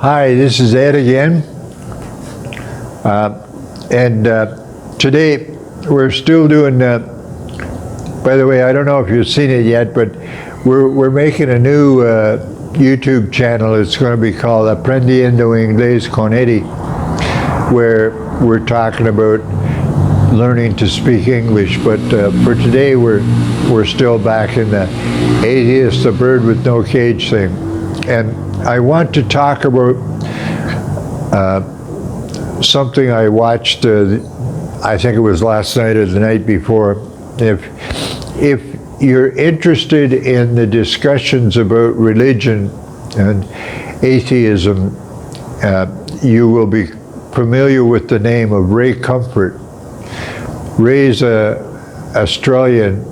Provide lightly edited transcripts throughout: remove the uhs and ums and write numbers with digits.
Hi, this is Ed again. Today we're still doing, by the way, I don't know if you've seen it yet, but we're making a new YouTube channel. It's going to be called Aprendiendo Inglés con Eddie, where we're talking about learning to speak English. But for today, we're still back in the atheist, the bird with no cage thing. And I want to talk about something I watched, I think it was last night or the night before. If you're interested in the discussions about religion and atheism, you will be familiar with the name of Ray Comfort. Ray's an Australian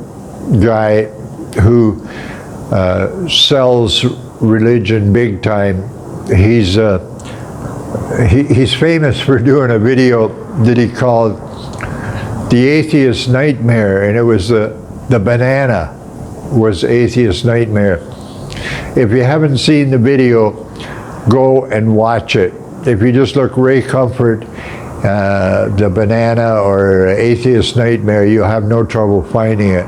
guy who sells religion big time. He's famous for doing a video that he called The Atheist Nightmare, and it was the banana was Atheist Nightmare. If you haven't seen the video, go and watch it. If you just look Ray Comfort, the banana or Atheist Nightmare, you'll have no trouble finding it.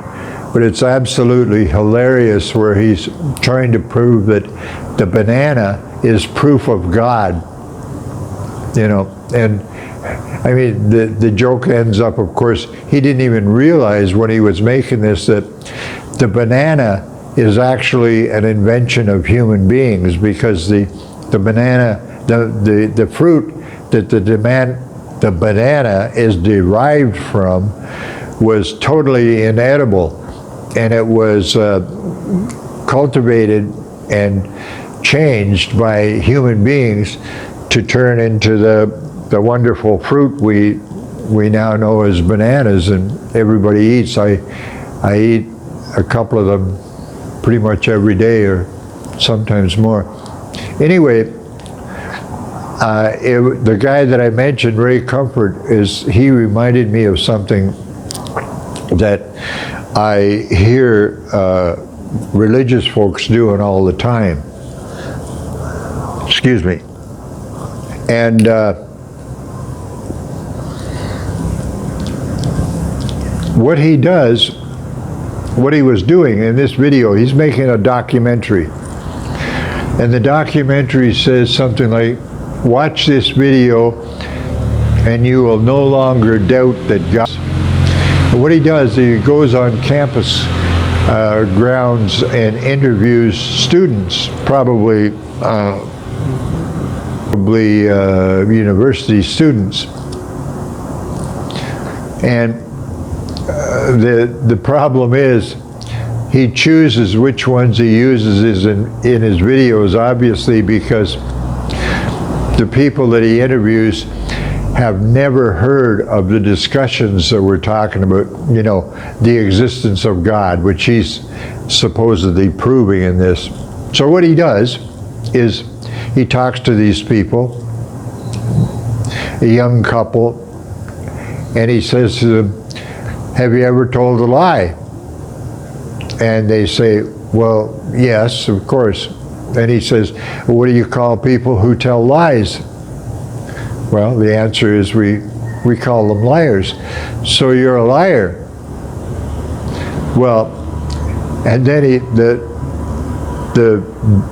But it's absolutely hilarious where he's trying to prove that the banana is proof of God. You know, and I mean, the joke ends up, of course, he didn't even realize when he was making this that the banana is actually an invention of human beings, because the banana, the fruit that the banana is derived from was totally inedible, and it was cultivated and changed by human beings to turn into the wonderful fruit we now know as bananas, and everybody eats. I eat a couple of them pretty much every day, or sometimes more. Anyway, the guy that I mentioned, Ray Comfort, he reminded me of something that I hear religious folks doing all the time. Excuse me. And what he was doing in this video, he's making a documentary. And the documentary says something like, watch this video and you will no longer doubt that God. And what he does, he goes on campus grounds and interviews students, probably university students. And the problem is, he chooses which ones he uses in his videos, obviously, because the people that he interviews have never heard of the discussions that we're talking about, you know, the existence of God, which he's supposedly proving in this. So what he does is he talks to these people, a young couple, and he says to them, have you ever told a lie? And they say, well, yes, of course. And he says, well, what do you call people who tell lies? Well, the answer is we call them liars. So you're a liar. Well, and then the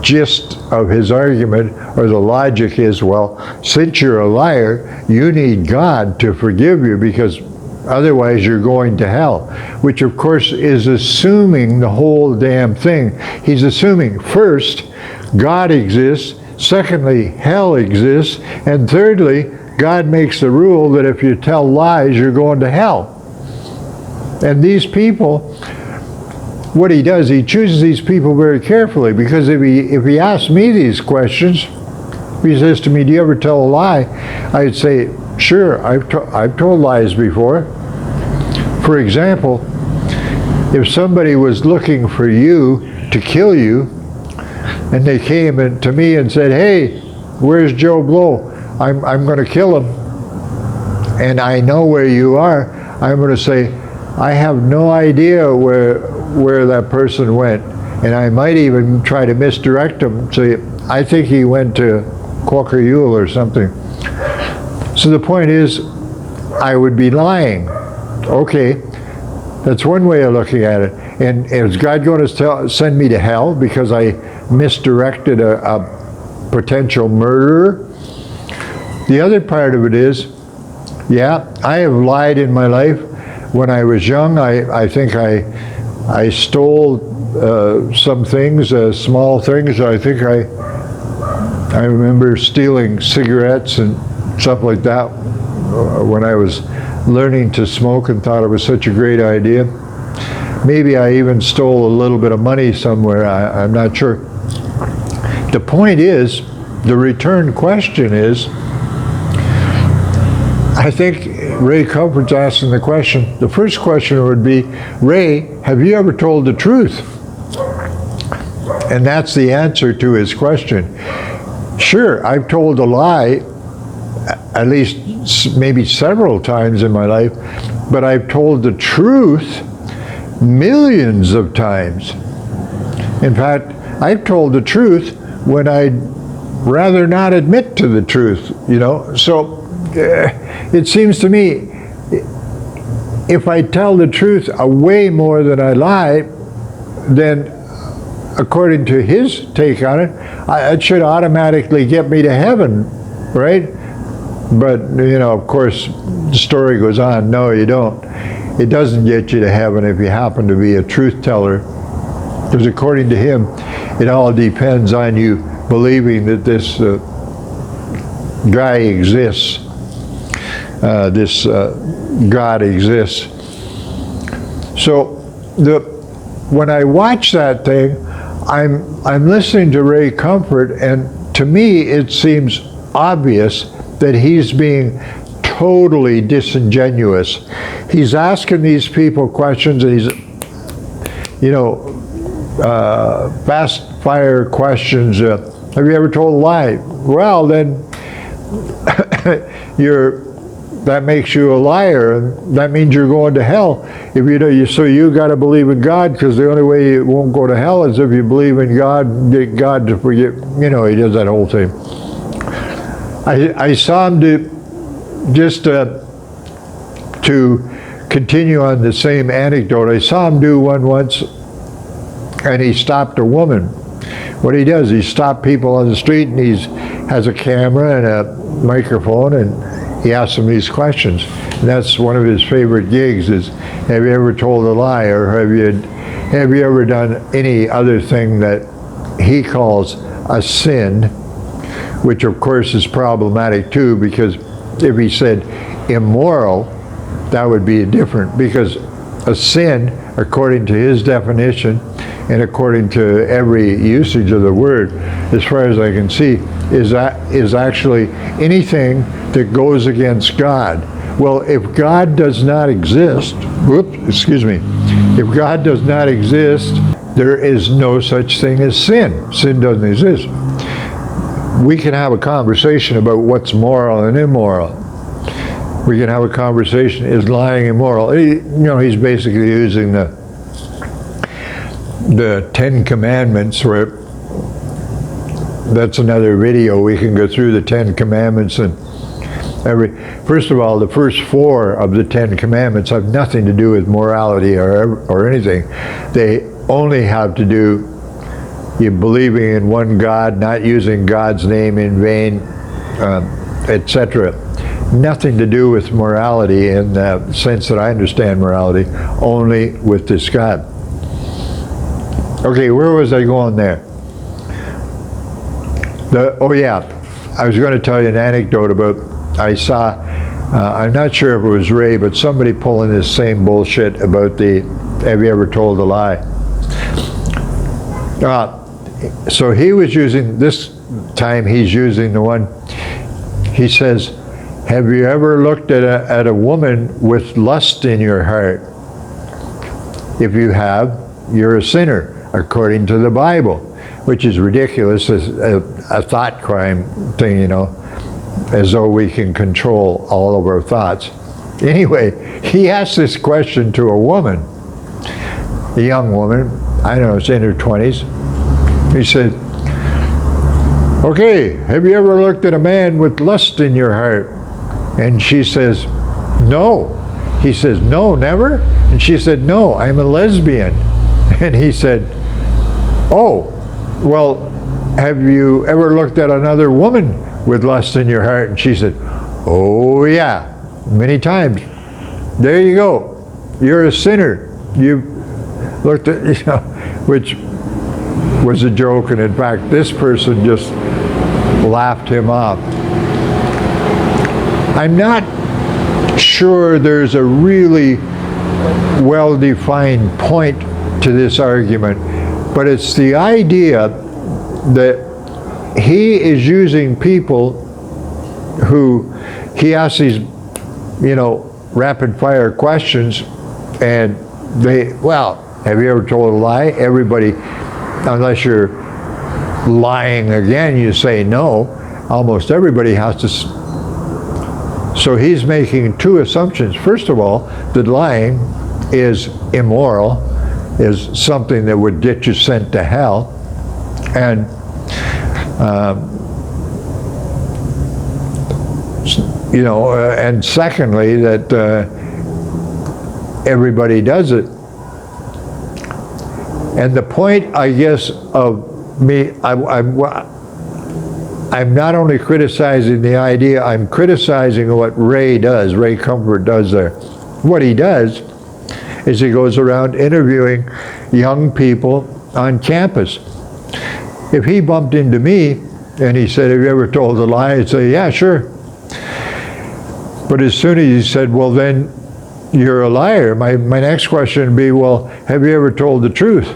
gist of his argument, or the logic is, well, since you're a liar, you need God to forgive you, because otherwise you're going to hell. Which of course is assuming the whole damn thing. He's assuming, first, God exists, secondly, hell exists, and thirdly, God makes the rule that if you tell lies, you're going to hell. And these people, what he does, he chooses these people very carefully, because if he asks me these questions, if he says to me, do you ever tell a lie? I'd say, sure, I've told lies before. For example, if somebody was looking for you to kill you, and they came to me and said, hey, where's Joe Blow? I'm going to kill him, and I know where you are, I'm going to say, I have no idea where that person went, and I might even try to misdirect him. Say, I think he went to Quaker Yule or something. So the point is, I would be lying. Okay, that's one way of looking at it. And is God going to send me to hell because I misdirected a potential murderer? The other part of it is, yeah, I have lied in my life. When I was young, I think I stole some things, small things. I think I remember stealing cigarettes and stuff like that when I was learning to smoke and thought it was such a great idea. Maybe I even stole a little bit of money somewhere. I'm not sure. The point is, the return question is, I think Ray Comfort's asking the question. The first question would be, Ray, have you ever told the truth? And that's the answer to his question. Sure, I've told a lie at least maybe several times in my life, but I've told the truth millions of times. In fact, I've told the truth when I'd rather not admit to the truth, you know. So it seems to me, if I tell the truth way more than I lie, then according to his take on it, it should automatically get me to heaven, right? But, you know, of course, the story goes on, no, you don't. It doesn't get you to heaven if you happen to be a truth teller, because according to him, it all depends on you believing that this guy exists, this God exists. So when I watch that thing, I'm listening to Ray Comfort, and to me it seems obvious that he's being totally disingenuous. He's asking these people questions, and he's, you know, fast fire questions. Have you ever told a lie? Well, then that makes you a liar, and that means you're going to hell. If you do, so you got to believe in God, because the only way you won't go to hell is if you believe in God, get God to forgive. You know, he does that whole thing. I saw him to continue on the same anecdote. I saw him do one once, and he stopped a woman. What he does, he stops people on the street, and he has a camera and a microphone, and he asks them these questions. And that's one of his favorite gigs is, have you ever told a lie, or have you ever done any other thing that he calls a sin, which of course is problematic too, because if he said immoral, that would be different, because a sin, according to his definition and according to every usage of the word, as far as I can see, is actually anything that goes against God. Well, if God does not exist, if God does not exist, there is no such thing as sin. Sin doesn't exist. We can have a conversation about what's moral and immoral. We can have a conversation, is lying immoral? He's basically using the Ten Commandments, where that's another video. We can go through the Ten Commandments, and first of all, the first 4 of the Ten Commandments have nothing to do with morality or anything. They only have to do you believing in one God, not using God's name in vain, etc. Nothing to do with morality in the sense that I understand morality, only with this God. Okay, where was I going there? I was going to tell you an anecdote about, I saw, I'm not sure if it was Ray, but somebody pulling this same bullshit about have you ever told a lie? So he was using, this time he's using the one, he says, have you ever looked at a woman with lust in your heart? If you have, you're a sinner, according to the Bible, which is ridiculous, as a thought crime thing, you know, as though we can control all of our thoughts. Anyway, he asked this question to a woman, a young woman, I don't know, it's in her 20s. He said, okay, have you ever looked at a man with lust in your heart? And she says, no. He says, no, never? And she said, no, I'm a lesbian. And he said, oh, well, have you ever looked at another woman with lust in your heart? And she said, oh yeah, many times. There you go. You're a sinner. You looked at, which was a joke, and in fact, this person just laughed him off. I'm not sure there's a really well-defined point to this argument, but it's the idea that he is using people who he asks these, rapid-fire questions, and they, well, have you ever told a lie? Everybody, unless you're lying again, you say no. Almost everybody has to. So he's making two assumptions. First of all, that lying is immoral, is something that would get you sent to hell. And and secondly, that everybody does it. And the point, I guess, of me, I'm not only criticizing the idea, I'm criticizing what Ray does, Ray Comfort does there. What he does is he goes around interviewing young people on campus. If he bumped into me and he said, have you ever told a lie? I'd say, yeah, sure. But as soon as he said, well, then you're a liar, my next question would be, well, have you ever told the truth?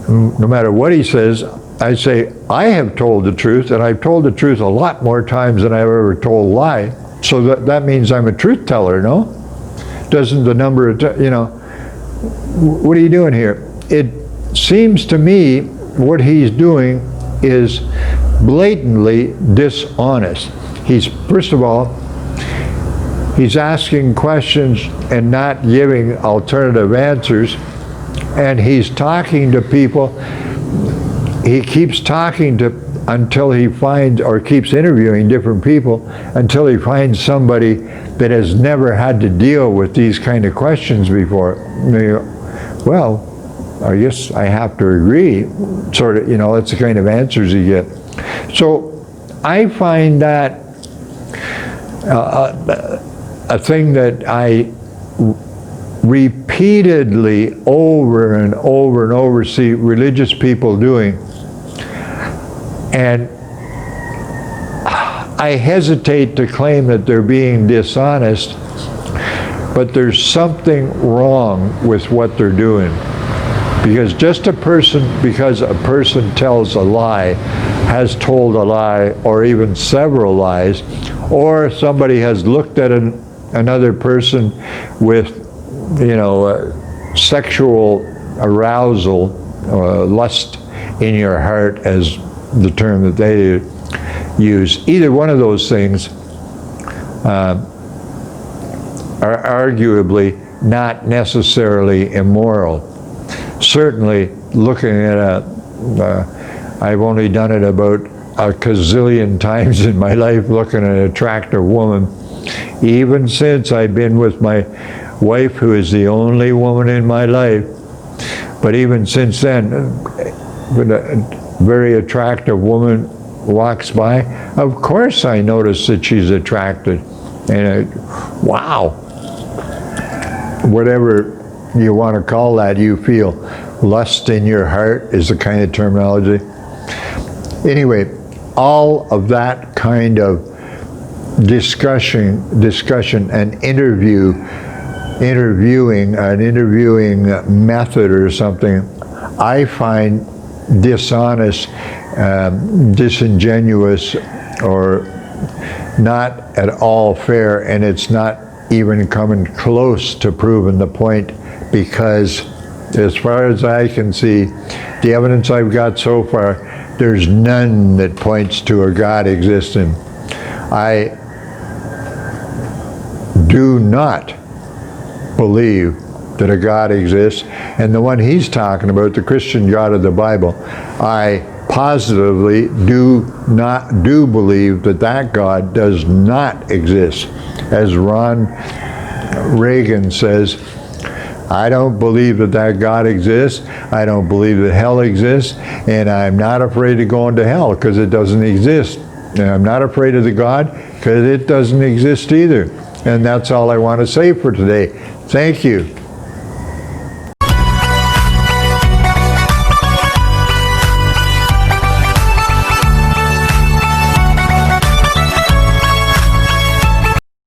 No matter what he says, I say, I have told the truth, and I've told the truth a lot more times than I've ever told a lie. So that means I'm a truth teller, no? Doesn't the number of, what are you doing here? It seems to me what he's doing is blatantly dishonest. He's, first of all, he's asking questions and not giving alternative answers, and he's talking to people. He keeps talking to until he finds, or keeps interviewing different people until he finds somebody that has never had to deal with these kind of questions before. Well, I guess I have to agree, sort of, that's the kind of answers you get. So I find that a thing that I repeatedly over and over and over see religious people doing. And I hesitate to claim that they're being dishonest, but there's something wrong with what they're doing. Because because a person tells a lie, has told a lie, or even several lies, or somebody has looked at another person with, sexual arousal, lust in your heart, as the term that they use. Either one of those things are arguably not necessarily immoral. Certainly, looking at I've only done it about a gazillion times in my life, looking at an attractive woman. Even since I've been with my wife, who is the only woman in my life, but even since then, when a very attractive woman walks by, of course I notice that she's attracted. And wow, whatever you want to call that, you feel lust in your heart is the kind of terminology. Anyway, all of that kind of discussion and interviewing, an interviewing method or something, I find dishonest, disingenuous, or not at all fair, and it's not even coming close to proving the point, because as far as I can see, the evidence I've got so far, there's none that points to a God existing. I do not believe that a God exists, and the one he's talking about, the Christian God of the Bible, I positively do believe that that God does not exist. As Ron Reagan says, I don't believe that that God exists. I don't believe that hell exists, and I'm not afraid of going to hell because it doesn't exist. And I'm not afraid of the God because it doesn't exist either. And that's all I want to say for today. Thank you.